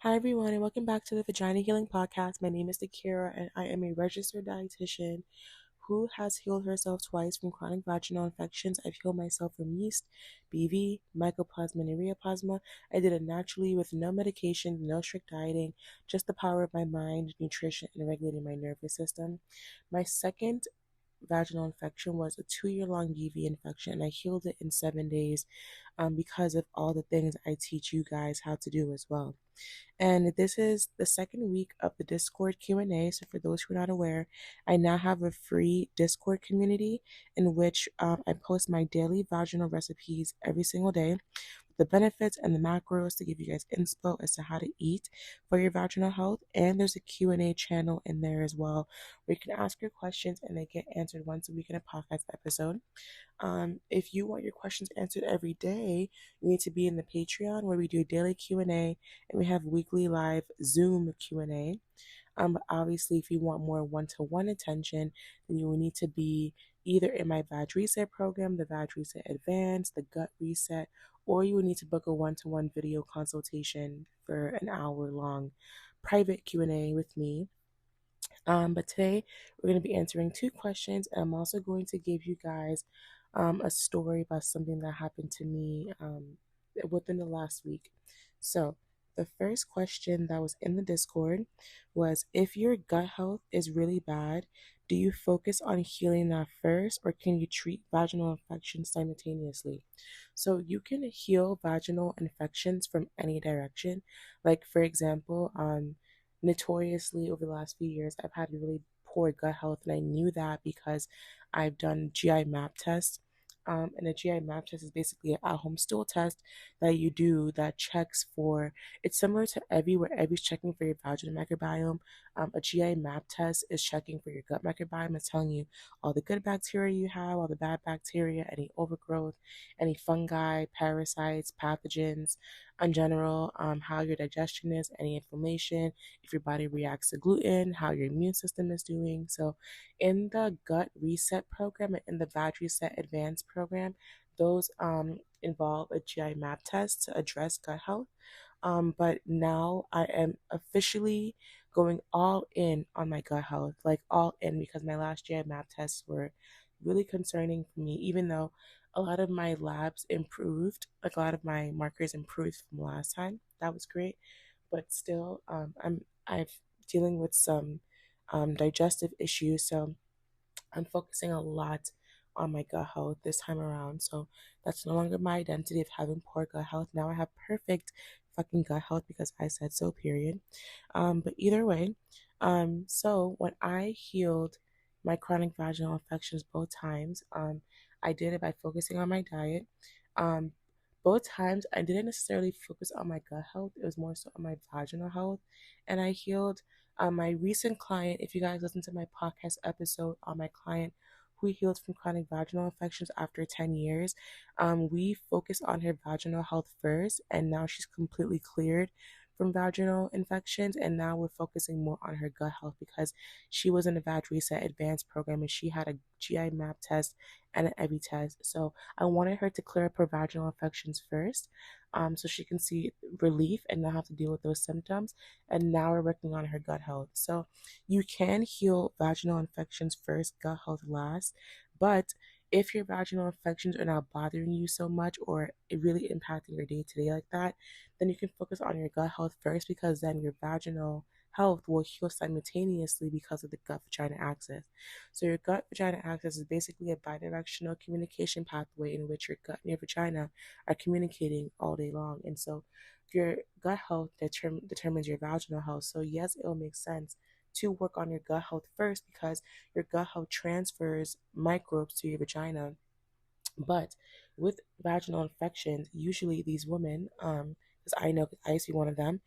Hi, everyone, and welcome back to the Vagina Healing Podcast. My name is Akira, and I am a registered dietitian who has healed herself twice from chronic vaginal infections. I've healed myself from yeast, BV, mycoplasma, and ureaplasma. I did it naturally with no medication, no strict dieting, just the power of my mind, nutrition, and regulating my nervous system. My second vaginal infection was a 2 year long BV infection, and I healed it in 7 days because of all the things I teach you guys how to do as well. And this is the second week of the Discord Q&A. So for those who are not aware, I now have a free Discord community in which I post my daily vaginal recipes every single day, the benefits and the macros to give you guys inspo as to how to eat for your vaginal health. And there's a Q&A channel in there as well where you can ask your questions and they get answered once a week in a podcast episode. If you want your questions answered every day, you need to be in the Patreon where we do daily Q&A and we have weekly live Zoom Q&A. But obviously, if you want more one-to-one attention, then you will need to be either in my Vag Reset program, the Vag Reset Advanced, the Gut Reset, or you will need to book a one-to-one video consultation for an hour-long private Q&A with me. But today we're going to be answering two questions, and I'm also going to give you guys a story about something that happened to me within the last week. So, the first question that was in the Discord was, if your gut health is really bad, do you focus on healing that first, or can you treat vaginal infections simultaneously? So, you can heal vaginal infections from any direction. Like, for example, notoriously over the last few years, I've had really poor gut health, and I knew that because I've done GI map tests. And a GI map test is basically an at-home stool test that you do that checks for. It's similar to where every's checking for your vaginal microbiome. A GI map test is checking for your gut microbiome. It's telling you all the good bacteria you have, all the bad bacteria, any overgrowth, any fungi, parasites, pathogens, in general, how your digestion is, any inflammation, if your body reacts to gluten, how your immune system is doing. So, in the Gut Reset program and in the Vag Reset Advanced program, those involve a GI map test to address gut health. But now I am officially going all in on my gut health, like all in, because my last GI map tests were really concerning for me, even though a lot of my labs improved, like a lot of my markers improved from last time. That was great, but still, I'm dealing with some digestive issues, so I'm focusing a lot on my gut health this time around. So that's no longer my identity of having poor gut health. Now I have perfect fucking gut health because I said so, period. But either way, so when I healed my chronic vaginal infections both times, I did it by focusing on my diet. Um, both times I didn't necessarily focus on my gut health, it was more so on my vaginal health. And I healed my recent client. If you guys listen to my podcast episode on my client who healed from chronic vaginal infections after 10 years, we focused on her vaginal health first, and now she's completely cleared from vaginal infections, and now we're focusing more on her gut health because she was in a Vag Reset Advanced program and she had a GI map test and an EBI test. So I wanted her to clear up her vaginal infections first, so she can see relief and not have to deal with those symptoms. And now we're working on her gut health. So you can heal vaginal infections first, gut health last. But if your vaginal infections are not bothering you so much or it really impacting your day to day like that, then you can focus on your gut health first, because then your vaginal health will heal simultaneously because of the gut vagina axis. So your gut vagina axis is basically a bidirectional communication pathway in which your gut and your vagina are communicating all day long. And so your gut health determines your vaginal health. So yes, it will make sense to work on your gut health first because your gut health transfers microbes to your vagina. But with vaginal infections, usually these women, because I know I used to be one of them,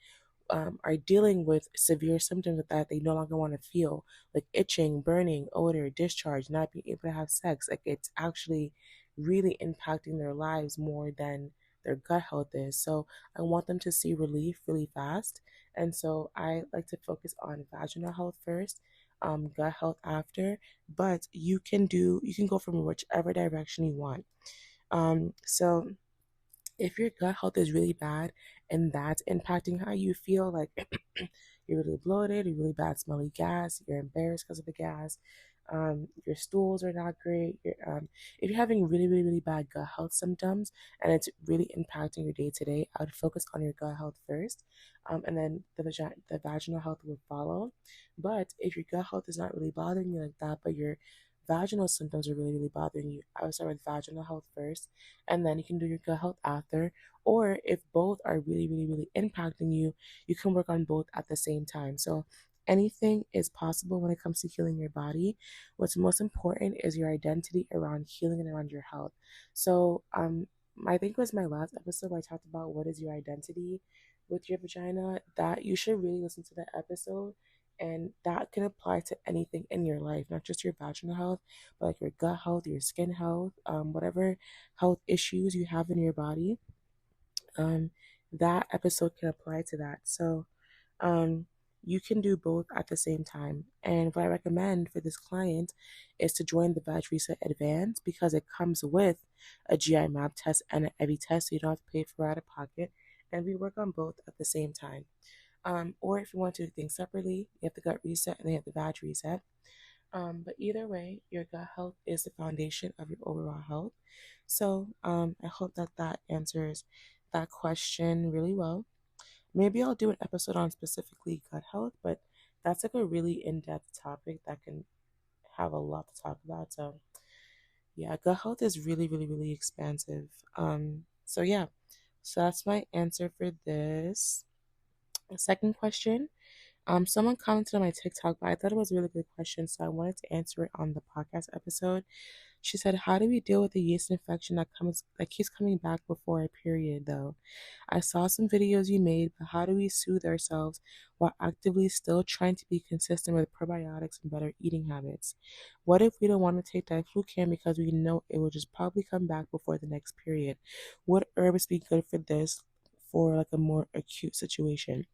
are dealing with severe symptoms that they no longer want to feel, like itching, burning, odor, discharge, not being able to have sex. Like, it's actually really impacting their lives more than their gut health is. So I want them to see relief really fast. And so I like to focus on vaginal health first, gut health after, but you can go from whichever direction you want. So if your gut health is really bad and that's impacting how you feel, like you're really bloated, you're really bad smelly gas, you're embarrassed because of the gas, your stools are not great, if you're having really, really, really bad gut health symptoms and it's really impacting your day to day, I would focus on your gut health first, and then the vaginal health will follow. But if your gut health is not really bothering you like that, but your vaginal symptoms are really, really bothering you, I would start with vaginal health first, and then you can do your gut health after. Or if both are really, really, really impacting you, you can work on both at the same time. So anything is possible when it comes to healing your body. What's most important is your identity around healing and around your health. So I think it was my last episode where I talked about what is your identity with your vagina. That you should really listen to that episode, and that can apply to anything in your life, not just your vaginal health, but like your gut health, your skin health, whatever health issues you have in your body. um, that episode can apply to that. So um, you can do both at the same time. And what I recommend for this client is to join the Vag Reset Advance, because it comes with a GI map test and an EVI test, so you don't have to pay for it out of pocket. And we work on both at the same time. Or if you want to do things separately, you have the gut reset and then you have the Vag Reset. But either way, your gut health is the foundation of your overall health. So I hope that that answers that question really well. Maybe I'll do an episode on specifically gut health, but that's like a really in-depth topic that can have a lot to talk about. So yeah, gut health is really, really, really expansive. So yeah, so that's my answer for this. Second question. Someone commented on my TikTok, but I thought it was a really good question, so I wanted to answer it on the podcast episode. She said, "How do we deal with the yeast infection that keeps coming back before our period, though? I saw some videos you made, but how do we soothe ourselves while actively still trying to be consistent with probiotics and better eating habits? What if we don't want to take diflucan because we know it will just probably come back before the next period? Would herbs be good for this, for like a more acute situation?"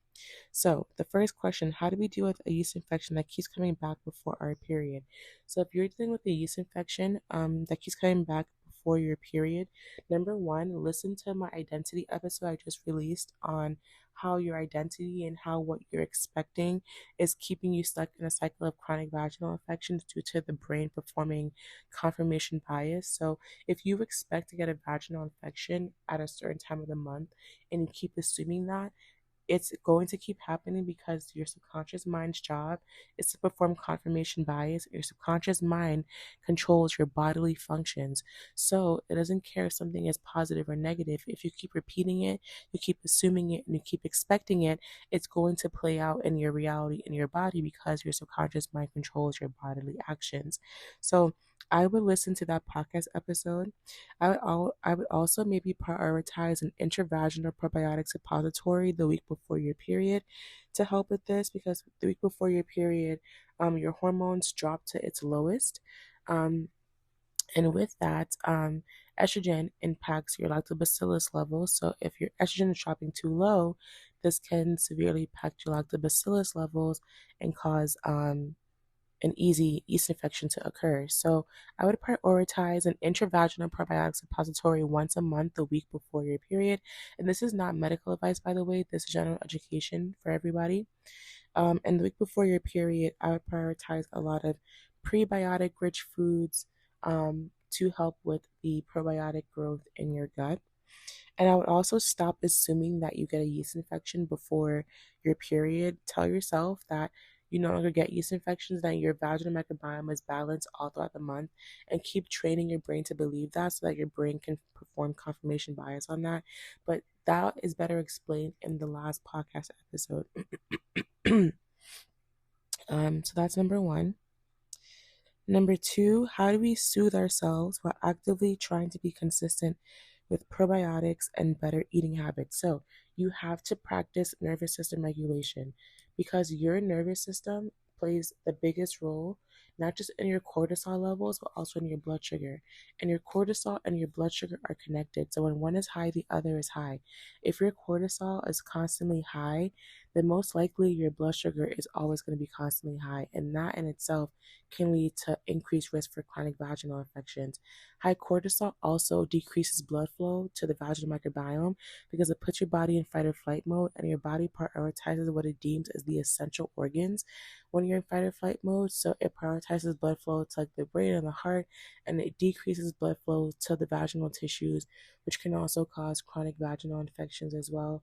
So, the first question, how do we deal with a yeast infection that keeps coming back before our period? So, if you're dealing with a yeast infection that keeps coming back before your period, number one, listen to my identity episode I just released on how your identity and how what you're expecting is keeping you stuck in a cycle of chronic vaginal infections due to the brain performing confirmation bias. So, if you expect to get a vaginal infection at a certain time of the month and you keep assuming that, it's going to keep happening because your subconscious mind's job is to perform confirmation bias. Your subconscious mind controls your bodily functions. So it doesn't care if something is positive or negative. If you keep repeating it, you keep assuming it, and you keep expecting it, it's going to play out in your reality, in your body, because your subconscious mind controls your bodily actions. So I would listen to that podcast episode. I would also maybe prioritize an intravaginal probiotic suppository the week before your period to help with this, because the week before your period, your hormones drop to its lowest. Um, and with that, estrogen impacts your lactobacillus levels. So if your estrogen is dropping too low, this can severely impact your lactobacillus levels and cause an easy yeast infection to occur. So I would prioritize an intravaginal probiotic suppository once a month, the week before your period. And this is not medical advice, by the way. This is general education for everybody. And the week before your period, I would prioritize a lot of prebiotic-rich foods to help with the probiotic growth in your gut. And I would also stop assuming that you get a yeast infection before your period. Tell yourself that you no longer get yeast infections, that your vaginal microbiome is balanced all throughout the month, and keep training your brain to believe that so that your brain can perform confirmation bias on that. But that is better explained in the last podcast episode. So that's number one. Number two, how do we soothe ourselves while actively trying to be consistent with probiotics and better eating habits? So you have to practice nervous system regulation, because your nervous system plays the biggest role not just in your cortisol levels, but also in your blood sugar. And your cortisol and your blood sugar are connected. So when one is high, the other is high. If your cortisol is constantly high, then most likely your blood sugar is always going to be constantly high. And that in itself can lead to increased risk for chronic vaginal infections. High cortisol also decreases blood flow to the vaginal microbiome because it puts your body in fight or flight mode, and your body prioritizes what it deems as the essential organs when you're in fight or flight mode. So it prioritizes blood flow to like the brain and the heart, and it decreases blood flow to the vaginal tissues, which can also cause chronic vaginal infections as well.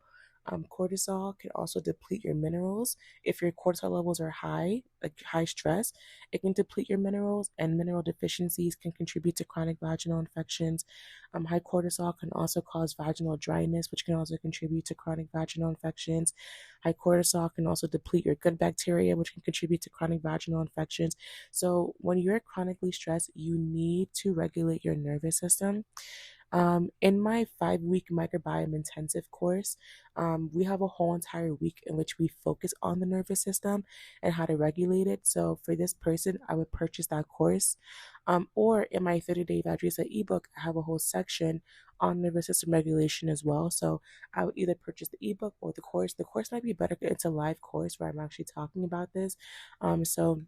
Cortisol can also deplete your minerals. If your cortisol levels are high, like high stress, it can deplete your minerals, and mineral deficiencies can contribute to chronic vaginal infections. High cortisol can also cause vaginal dryness, which can also contribute to chronic vaginal infections. High cortisol can also deplete your gut bacteria, which can contribute to chronic vaginal infections. So, when you're chronically stressed, you need to regulate your nervous system. In my 5 week microbiome intensive course, we have a whole entire week in which we focus on the nervous system and how to regulate it. So for this person, I would purchase that course. Or in my 30-day Vagina ebook, I have a whole section on nervous system regulation as well. So I would either purchase the ebook or the course. The course might be better. It's a live course where I'm actually talking about this. So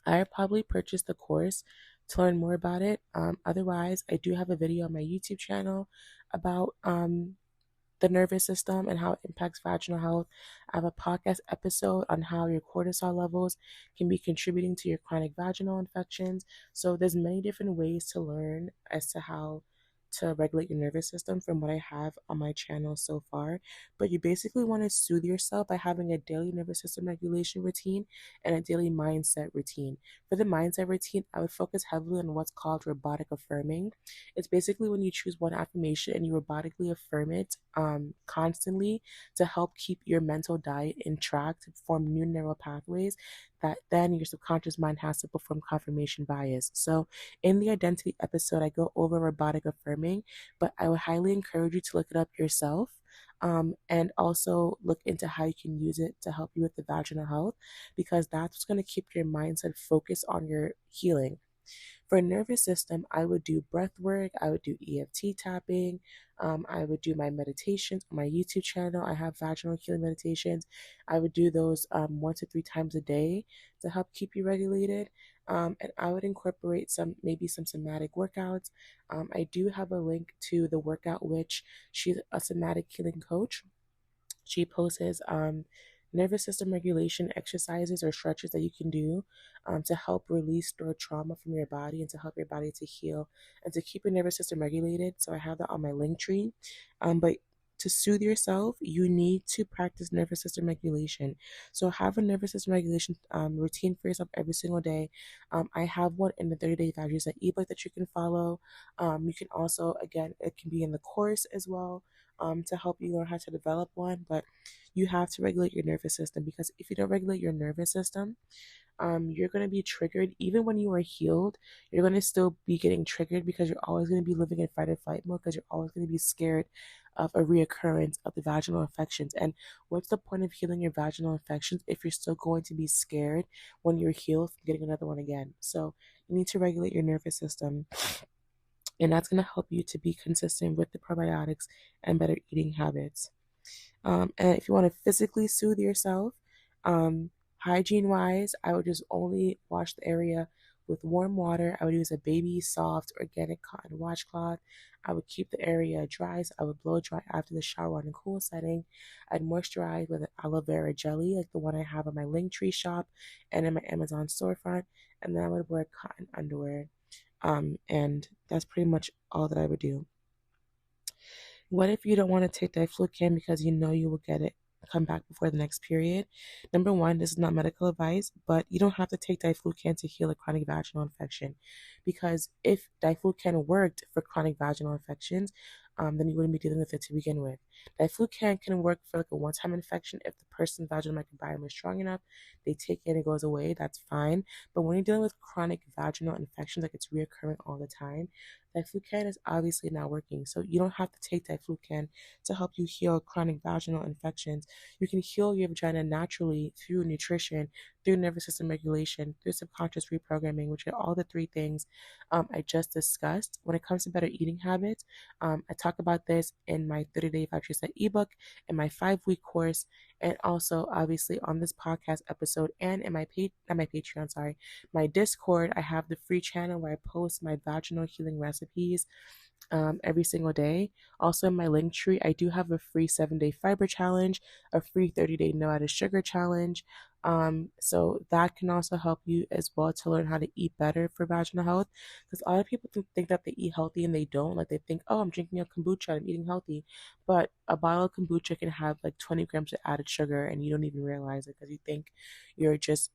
I probably purchased the course to learn more about it. Otherwise, I do have a video on my YouTube channel about the nervous system and how it impacts vaginal health. I have a podcast episode on how your cortisol levels can be contributing to your chronic vaginal infections. So there's many different ways to learn as to how to regulate your nervous system from what I have on my channel so far. But you basically want to soothe yourself by having a daily nervous system regulation routine and a daily mindset routine. For the mindset routine, I would focus heavily on what's called robotic affirming. It's basically when you choose one affirmation and you robotically affirm it constantly to help keep your mental diet in track to form new neural pathways that then your subconscious mind has to perform confirmation bias. So in the identity episode, I go over robotic affirming, but I would highly encourage you to look it up yourself. And also look into how you can use it to help you with the vaginal health, because that's what's going to keep your mindset focused on your healing. For nervous system, I would do breath work, I would do EFT tapping, I would do my meditations on my YouTube channel. I have vaginal healing meditations. I would do those 1 to 3 times a day to help keep you regulated. And I would incorporate maybe some somatic workouts. I do have a link to the workout witch. She's a somatic healing coach. She posts nervous system regulation exercises or stretches that you can do to help release stored trauma from your body and to help your body to heal and to keep your nervous system regulated. So I have that on my link tree. But to soothe yourself, you need to practice nervous system regulation. So have a nervous system regulation routine for yourself every single day. I have one in the 30-day Vagina ebook that you can follow. You can also, again, it can be in the course as well to help you learn how to develop one. But you have to regulate your nervous system, because if you don't regulate your nervous system, you're going to be triggered. Even when you are healed, you're going to still be getting triggered because you're always going to be living in fight or flight mode, because you're always going to be scared of a reoccurrence of the vaginal infections. And what's the point of healing your vaginal infections if you're still going to be scared when you're healed from getting another one again? So you need to regulate your nervous system, and that's going to help you to be consistent with the probiotics and better eating habits. And if you want to physically soothe yourself, hygiene wise, I would just only wash the area with warm water. I would use a baby soft organic cotton washcloth. I would keep the area dry, so I would blow dry after the shower in a cool setting. I'd moisturize with an aloe vera jelly, like the one I have on my Linktree shop and in my Amazon storefront. And then I would wear cotton underwear. And that's pretty much all that I would do. What if you don't want to take diflucan because you know you will get it come back before the next period? Number one, this is not medical advice, but you don't have to take diflucan to heal a chronic vaginal infection, because if diflucan worked for chronic vaginal infections, then you wouldn't be dealing with it to begin with. Diflucan can work for like a one-time infection if the person's vaginal microbiome is strong enough. They take it and it goes away. That's fine. But when you're dealing with chronic vaginal infections, like it's reoccurring all the time, diflucan is obviously not working. So you don't have to take diflucan to help you heal chronic vaginal infections. You can heal your vagina naturally through nutrition, through nervous system regulation, through subconscious reprogramming, which are all the three things I just discussed. When it comes to better eating habits, I talk about this in my 30-day factory set ebook, in my 5-week course, and also obviously on this podcast episode and in my not my Patreon, sorry, my Discord. I have the free channel where I post my vaginal healing recipes every single day. Also, in my link tree, I do have a free 7-day fiber challenge, a free 30-day no added sugar challenge. So that can also help you as well to learn how to eat better for vaginal health. Because a lot of people think that they eat healthy and they don't. Like they think, oh, I'm drinking a kombucha, I'm eating healthy. But a bottle of kombucha can have like 20 grams of added sugar and you don't even realize it because you think you're just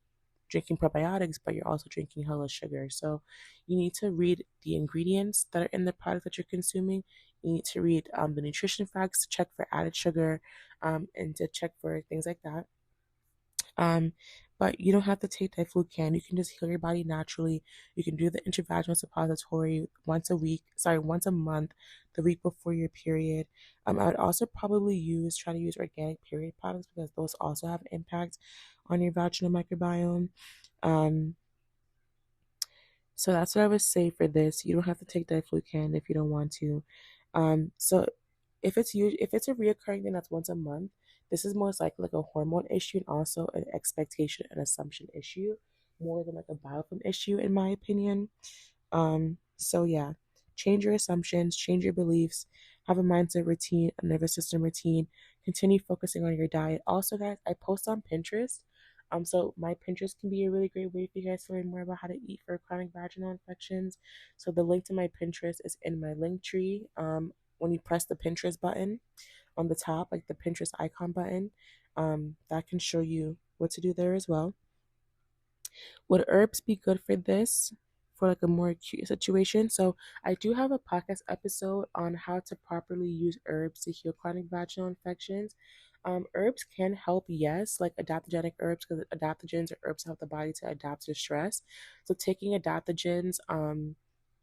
drinking probiotics, but you're also drinking hella sugar. So you need to read the ingredients that are in the product that you're consuming. You need to read the nutrition facts to check for added sugar and to check for things like that. Um, but you don't have to take diflucan. You can just heal your body naturally. You can do the intravaginal suppository once a month, the week before your period. I would also probably try to use organic period products because those also have an impact on your vaginal microbiome. Um, so that's what I would say for this. You don't have to take diflucan if you don't want to. So if it's a reoccurring thing that's once a month, this is most likely like a hormone issue and also an expectation and assumption issue, more than like a biofilm issue, in my opinion. So yeah, change your assumptions, change your beliefs, have a mindset routine, a nervous system routine, continue focusing on your diet. Also, guys, I post on Pinterest. So my Pinterest can be a really great way for you guys to learn more about how to eat for chronic vaginal infections. So the link to my Pinterest is in my link tree. When you press the Pinterest button on the top, like the Pinterest icon button, that can show you what to do there as well. Would herbs be good for this? For like a more acute situation? So I do have a podcast episode on how to properly use herbs to heal chronic vaginal infections. Herbs can help, yes, like adaptogenic herbs, because adaptogens or herbs help the body to adapt to stress. So taking adaptogens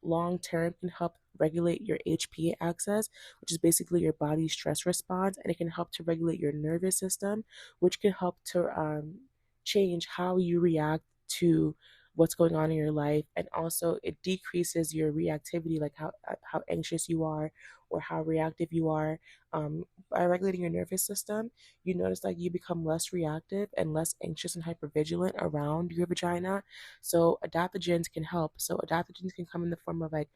long term can help regulate your HPA axis, which is basically your body's stress response, and it can help to regulate your nervous system, which can help to change how you react to what's going on in your life. And also it decreases your reactivity, like how anxious you are or how reactive you are. By regulating your nervous system, you notice that you become less reactive and less anxious and hypervigilant around your vagina. So adaptogens can help. So adaptogens can come in the form of like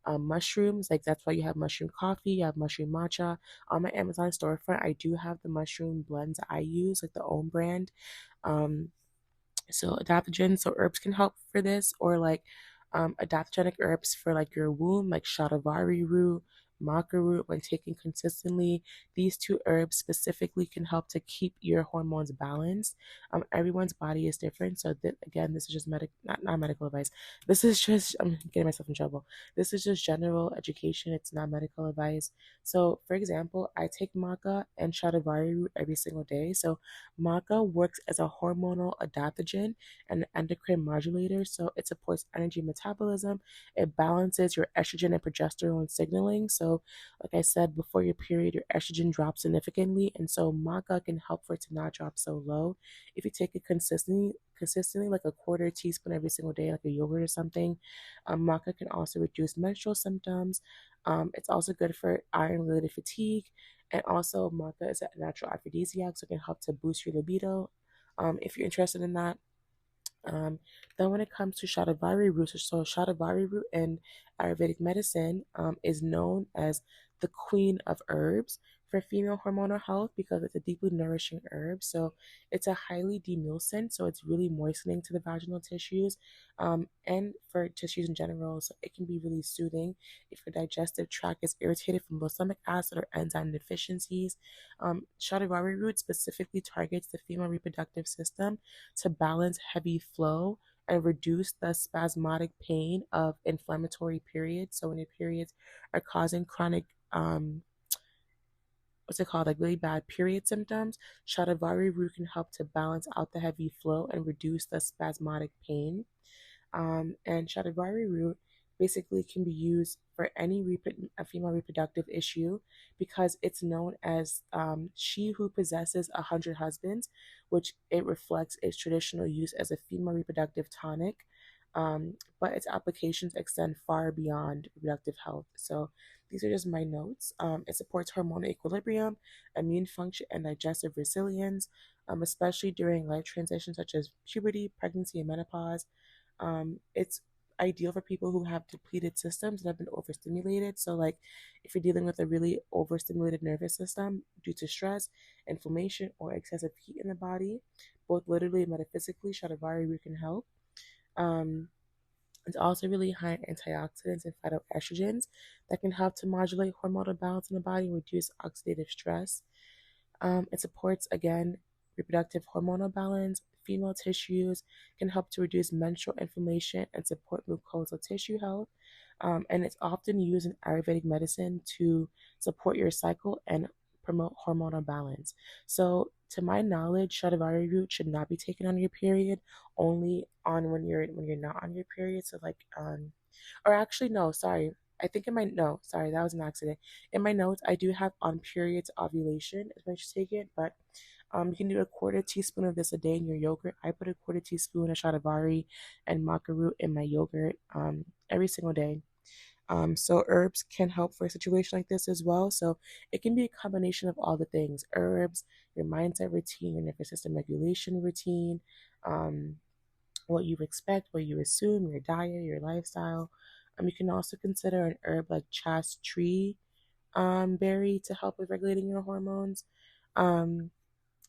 mushrooms. Like that's why you have mushroom coffee, you have mushroom matcha. On my Amazon storefront, I do have the mushroom blends I use, like the own brand. um so adaptogens, so herbs can help for this, or like adaptogenic herbs for like your womb, like shatavari root, maca root. When taken consistently, these two herbs specifically can help to keep your hormones balanced. Everyone's body is different, so again, this is just not medical advice. This is just, I'm getting myself in trouble. This is just general education. It's not medical advice. So, for example, I take maca and shatavari root every single day. So maca works as a hormonal adaptogen and endocrine modulator, so it supports energy metabolism. It balances your estrogen and progesterone signaling. So, like I said, before your period, your estrogen drops significantly, and so maca can help for it to not drop so low. If you take it consistently, like a quarter teaspoon every single day, like a yogurt or something. Maca can also reduce menstrual symptoms. It's also good for iron-related fatigue, and also maca is a natural aphrodisiac, so it can help to boost your libido. If you're interested in that. Then when it comes to shatavari root, so shatavari root in Ayurvedic medicine is known as the queen of herbs for female hormonal health because it's a deeply nourishing herb. So it's a highly demulcent, so it's really moistening to the vaginal tissues and for tissues in general. So it can be really soothing if your digestive tract is irritated from low stomach acid or enzyme deficiencies. Shatavari root specifically targets the female reproductive system to balance heavy flow and reduce the spasmodic pain of inflammatory periods. So when your periods are causing chronic what's it called, like really bad period symptoms, shatavari root can help to balance out the heavy flow and reduce the spasmodic pain. And shatavari root basically can be used for any a female reproductive issue because it's known as she who possesses 100 husbands, which it reflects its traditional use as a female reproductive tonic. But its applications extend far beyond reproductive health. So these are just my notes. It supports hormonal equilibrium, immune function, and digestive resilience, especially during life transitions such as puberty, pregnancy, and menopause. It's ideal for people who have depleted systems and have been overstimulated. So, like, if you're dealing with a really overstimulated nervous system due to stress, inflammation, or excessive heat in the body, both literally and metaphysically, shatavari root can help. Um, it's also really high in antioxidants and phytoestrogens that can help to modulate hormonal balance in the body and reduce oxidative stress. It supports, again, reproductive hormonal balance. Female tissues can help to reduce menstrual inflammation and support mucosal tissue health. And it's often used in Ayurvedic medicine to support your cycle and promote hormonal balance. So, to my knowledge, shatavari root should not be taken on your period, only on when you're not on your period. So, like, or actually, no, sorry. I think in my no, sorry, that was an accident. In my notes, I do have on periods ovulation is when you should take it, but you can do a quarter teaspoon of this a day in your yogurt. I put a quarter teaspoon of shatavari and maca root in my yogurt every single day. So herbs can help for a situation like this as well. So it can be a combination of all the things: herbs, your mindset routine, your nervous system regulation routine, um, what you expect, what you assume, your diet, your lifestyle. You can also consider an herb like chas tree berry to help with regulating your hormones. Um,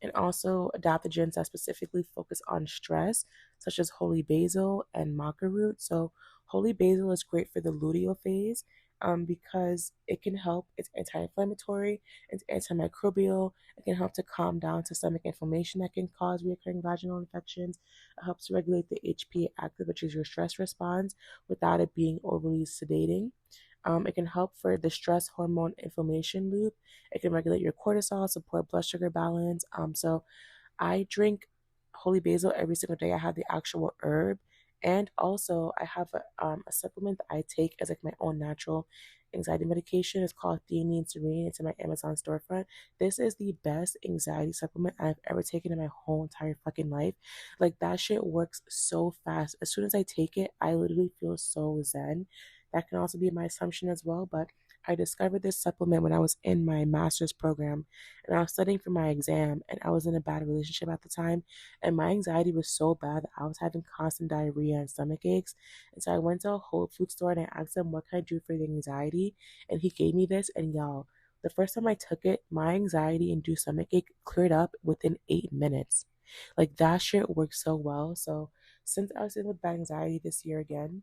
and also adaptogens that specifically focus on stress, such as holy basil and maca root. So, holy basil is great for the luteal phase because it can help. It's anti-inflammatory, it's antimicrobial. It can help to calm down systemic inflammation that can cause recurring vaginal infections. It helps to regulate the HPA active, which is your stress response, without it being overly sedating. It can help for the stress hormone inflammation loop. It can regulate your cortisol, support blood sugar balance. So I drink holy basil every single day. I have the actual herb, and also I have a supplement that I take as like my own natural anxiety medication. It's called Theanine Serene. It's in my Amazon storefront. This is the best anxiety supplement I've ever taken in my whole entire fucking life. Like that shit works so fast. As soon as I take it, I literally feel so zen. That can also be my assumption as well, but I discovered this supplement when I was in my master's program and I was studying for my exam and I was in a bad relationship at the time and my anxiety was so bad that I was having constant diarrhea and stomach aches. And so I went to a Whole Food store and I asked him what can I do for the anxiety, and he gave me this, and y'all, the first time I took it, my anxiety induced stomach ache cleared up within 8 minutes. Like that shit works so well. So since I was dealing with bad anxiety this year again,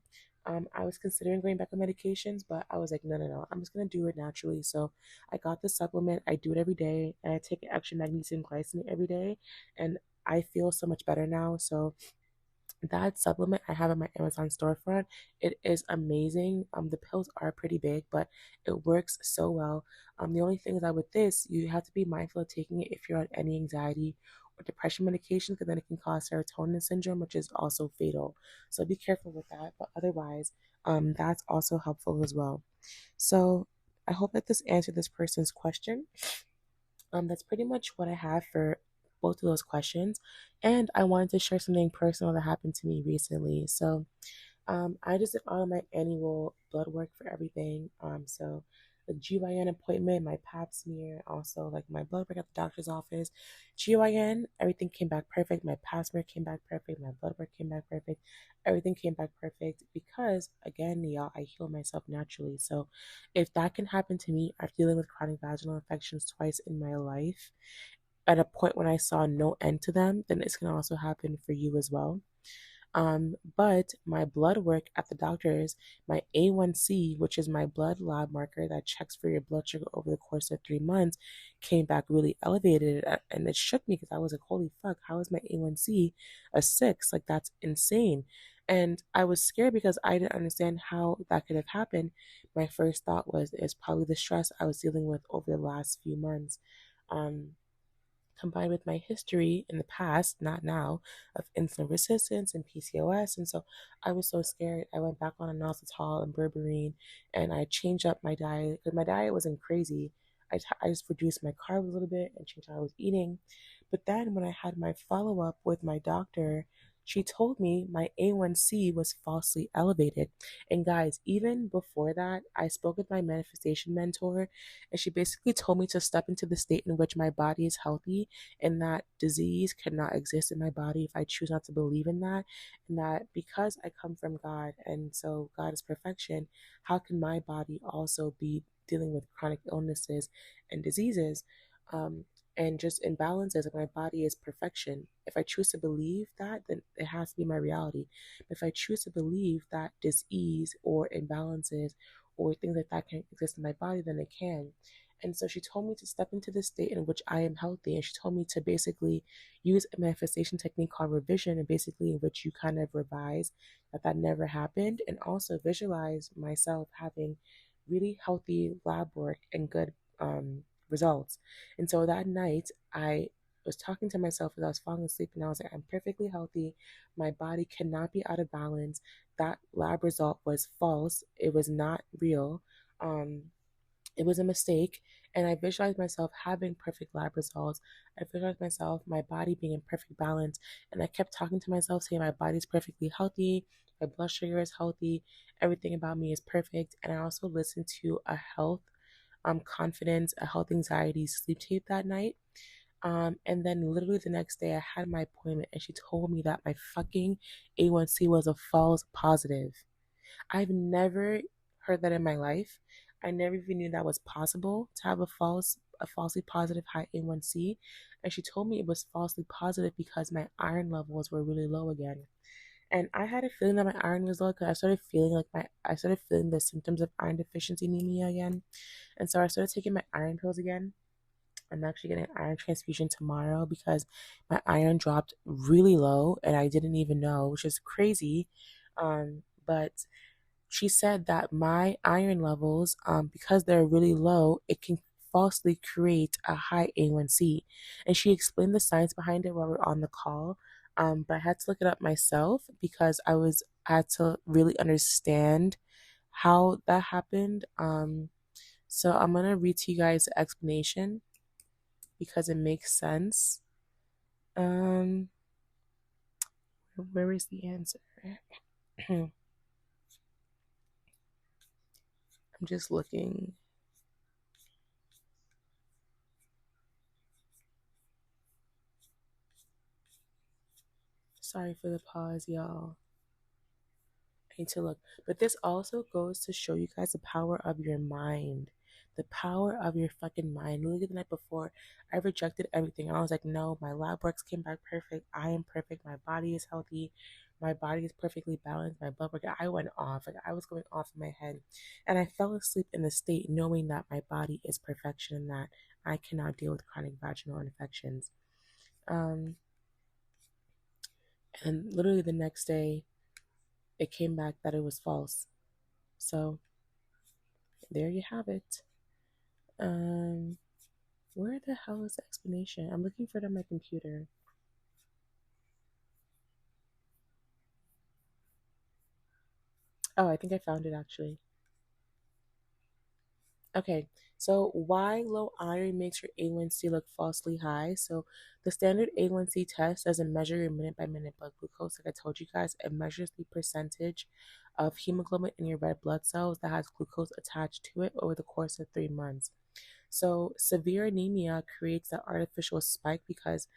I was considering going back on medications, but I was like, no, no, no, I'm just gonna do it naturally. So I got the supplement, I do it every day, and I take extra magnesium glycinate every day, and I feel so much better now. So that supplement I have in my Amazon storefront, it is amazing. The pills are pretty big, but it works so well. The only thing is that with this, you have to be mindful of taking it if you're on any anxiety or depression medication, because then it can cause serotonin syndrome, which is also fatal. So be careful with that. But otherwise, that's also helpful as well. So I hope that this answered this person's question. That's pretty much what I have for both of those questions. And I wanted to share something personal that happened to me recently. So, I just did all of my annual blood work for everything. So the GYN appointment, my pap smear, also like my blood work at the doctor's office. GYN, everything came back perfect. My pap smear came back perfect. My blood work came back perfect. Everything came back perfect because, again, y'all, I heal myself naturally. So if that can happen to me after dealing with chronic vaginal infections twice in my life, at a point when I saw no end to them, then it's going to also happen for you as well. But my blood work at the doctor's, my A1C, which is my blood lab marker that checks for your blood sugar over the course of 3 months, came back really elevated. And it shook me because I was like, holy fuck, how is my A1C a 6? Like, that's insane. And I was scared because I didn't understand how that could have happened. My first thought was it's probably the stress I was dealing with over the last few months. Um, Combined with my history in the past, not now, of insulin resistance and PCOS. And so I was so scared. I went back on inositol and berberine, and I changed up my diet because my diet wasn't crazy. I just reduced my carbs a little bit and changed how I was eating. But then when I had my follow up with my doctor, she told me my A1C was falsely elevated. And guys, even before that, I spoke with my manifestation mentor, and she basically told me to step into the state in which my body is healthy and that disease cannot exist in my body if I choose not to believe in that. And that because I come from God and so God is perfection, how can my body also be dealing with chronic illnesses and diseases? Um, and just imbalances of my body is perfection. If I choose to believe that, then it has to be my reality. If I choose to believe that disease or imbalances or things like that can exist in my body, then it can. And so she told me to step into the state in which I am healthy. And she told me to basically use a manifestation technique called revision, and basically in which you kind of revise that never happened, and also visualize myself having really healthy lab work and good results. And so that night, I was talking to myself as I was falling asleep, and I was like, I'm perfectly healthy. My body cannot be out of balance. That lab result was false. It was not real. Um, it was a mistake. And I visualized myself having perfect lab results. I visualized myself, my body being in perfect balance. And I kept talking to myself, saying my body's perfectly healthy, my blood sugar is healthy, everything about me is perfect. And I also listened to a health confidence, a health anxiety sleep tape that night. And then literally the next day, I had my appointment, and she told me that my fucking A1C was a false positive. I've never heard that in my life. I never even knew that was possible to have a falsely positive high A1C. And she told me it was falsely positive because my iron levels were really low again. And I had a feeling that my iron was low because I started feeling the symptoms of iron deficiency anemia again. And so I started taking my iron pills again. I'm actually getting an iron transfusion tomorrow because my iron dropped really low and I didn't even know, which is crazy. But she said that my iron levels, because they're really low, it can falsely create a high A1C. And she explained the science behind it while we are on the call. But I had to look it up myself because I had to really understand how that happened. So I'm gonna read to you guys the explanation because it makes sense. Um, where is the answer? I'm just looking. Sorry for the pause, y'all. I need to look. But this also goes to show you guys the power of your mind. The power of your fucking mind. Literally the night before, I rejected everything. I was like, no, my lab works came back perfect. I am perfect. My body is healthy. My body is perfectly balanced. My blood work. I went off. Like I was going off in my head. And I fell asleep in the state knowing that my body is perfection and that I cannot deal with chronic vaginal infections. Um, and literally the next day, it came back that it was false. So there you have it. Um, where the hell is the explanation? I'm looking for it on my computer. Oh, I think I found it actually. Okay, so why low iron makes your A1C look falsely high? So the standard A1C test doesn't measure your minute by minute blood glucose. Like I told you guys, it measures the percentage of hemoglobin in your red blood cells that has glucose attached to it over the course of 3 months. So severe anemia creates that artificial spike because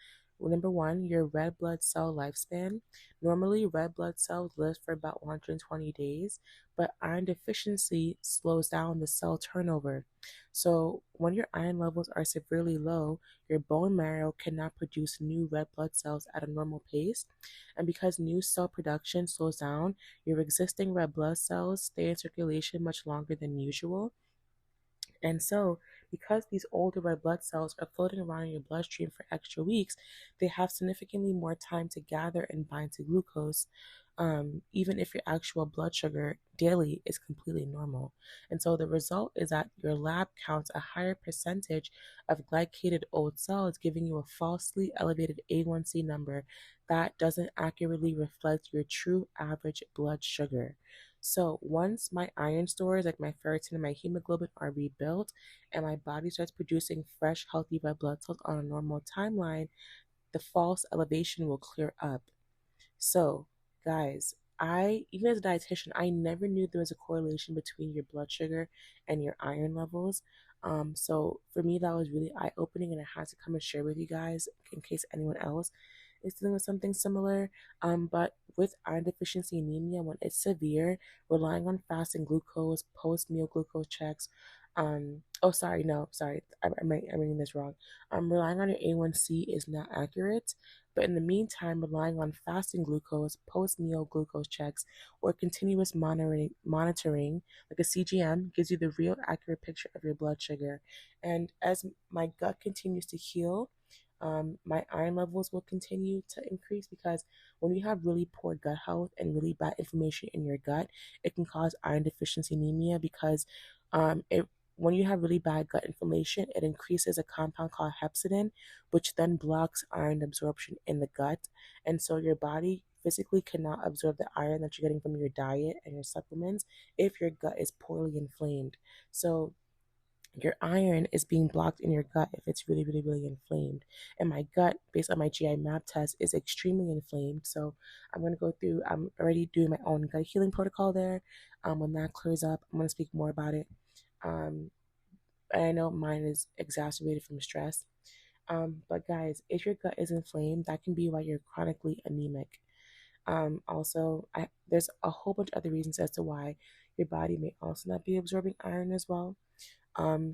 number one, your red blood cell lifespan. Normally, red blood cells live for about 120 days, but iron deficiency slows down the cell turnover. So when your iron levels are severely low, your bone marrow cannot produce new red blood cells at a normal pace. And because new cell production slows down, your existing red blood cells stay in circulation much longer than usual, And so, because these older red blood cells are floating around in your bloodstream for extra weeks, they have significantly more time to gather and bind to glucose, even if your actual blood sugar daily is completely normal. And so, the result is that your lab counts a higher percentage of glycated old cells, giving you a falsely elevated A1C number that doesn't accurately reflect your true average blood sugar. So once my iron stores, like my ferritin and my hemoglobin, are rebuilt and my body starts producing fresh, healthy red blood cells on a normal timeline, the false elevation will clear up. So, guys, I, even as a dietitian, I never knew there was a correlation between your blood sugar and your iron levels. So for me, that was really eye opening, and I had to come and share with you guys in case anyone else is dealing with something similar. But with iron deficiency anemia, when it's severe, relying on fasting glucose, post meal glucose checks. Oh, sorry, no, sorry, I'm reading this wrong. Relying on your A1C is not accurate. But in the meantime, relying on fasting glucose, post meal glucose checks, or continuous monitoring, like a CGM, gives you the real accurate picture of your blood sugar. And as my gut continues to heal, my iron levels will continue to increase, because when you have really poor gut health and really bad inflammation in your gut, it can cause iron deficiency anemia, because it when you have really bad gut inflammation, it increases a compound called hepcidin, which then blocks iron absorption in the gut. And so your body physically cannot absorb the iron that you're getting from your diet and your supplements if your gut is poorly inflamed. So your iron is being blocked in your gut if it's really, really, really inflamed. And my gut, based on my GI map test, is extremely inflamed. So I'm already doing my own gut healing protocol there. When that clears up, I'm going to speak more about it. Um, and I know mine is exacerbated from stress. But guys, if your gut is inflamed, that can be why you're chronically anemic. There's a whole bunch of other reasons as to why your body may also not be absorbing iron as well.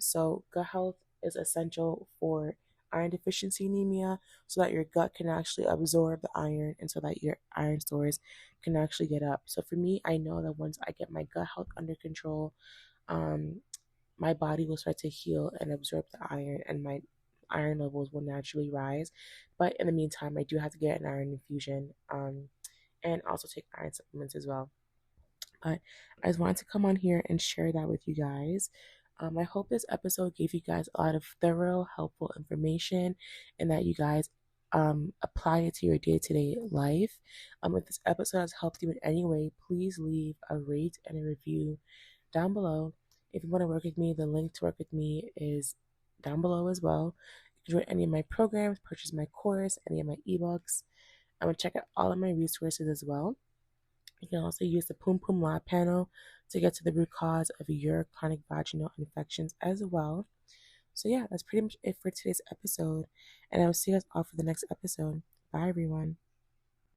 So gut health is essential for iron deficiency anemia, so that your gut can actually absorb the iron and so that your iron stores can actually get up. So for me, I know that once I get my gut health under control, um, my body will start to heal and absorb the iron, and my iron levels will naturally rise. But in the meantime, I do have to get an iron infusion, and also take iron supplements as well. But I just wanted to come on here and share that with you guys. I hope this episode gave you guys a lot of thorough, helpful information, and that you guys apply it to your day to day life. If this episode has helped you in any way, please leave a rate and a review down below. If you want to work with me, the link to work with me is down below as well. You can join any of my programs, purchase my course, any of my ebooks. I'm going to check out all of my resources as well. You can also use the Pum Pum Lab panel to get to the root cause of your chronic vaginal infections as well. So yeah, that's pretty much it for today's episode. And I will see you guys all for the next episode. Bye everyone.